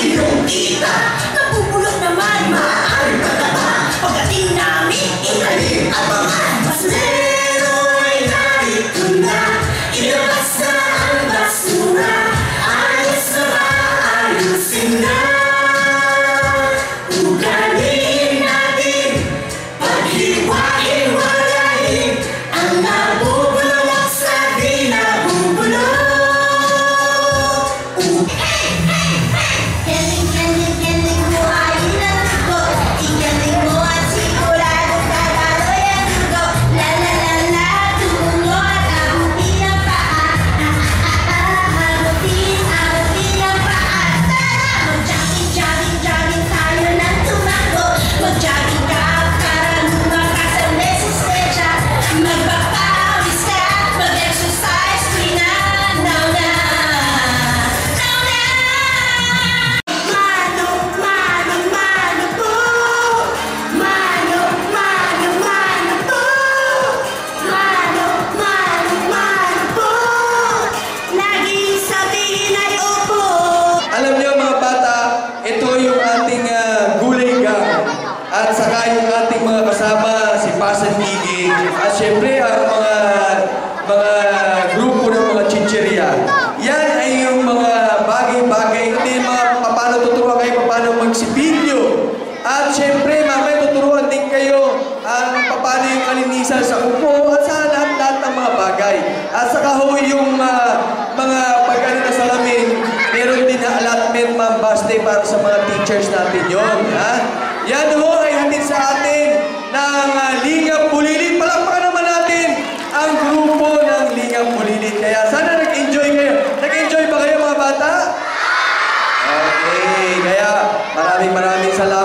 ilong kita, napupulot naman, maaari magkaba. Pagdating namin, italim abangan. Basurero ay narito na, ilabas na ang basura. Ayos na maayusin na. Ugaliin natin, paghiwa-hiwalayin ang nabubulok sa di nabubulok. Galing mo ay inalugo, igaling mo at sigurado tatalo yan dugo. La la la la, tungo at abutin ang paa. Abutin ang paa. Tara, mag-jogging tayo ng tumakbo. Mag-jogging ka para lumakas ang resistensya. Magpapawis ka, mag-exercise tuwi na. Now na! Mano, mano, mano po. Mano, mano, mano po. Mano, mano, mano po. Lagi sabihin ay opo. Alam niyo mga bata, ito yung ating gulay gang. At saka yung ating mga kasama, si Pasan Gigi. At syempre ang mga grupo ng mga chicheria. Yan ay yung mga bagay-bagay, hindi mga paano tuturuan kayo, paano magsipilyo. At syempre mamaya tuturuan din kayo ang paano yung kalinisan sa upo at sa lahat-lahat ng mga bagay. At saka ho yung mga pagkano na salamin, meron din na allotment mambaste para sa mga teachers natin yun. Ha? Yan ho ay hatid sa atin ng Lingap Bulilit. Palakpakan naman natin ang grupo ng Lingap Bulilit. Kaya sana nag-enjoy kayo. Nag-enjoy ba kayo mga bata? Okay, kaya maraming salamat.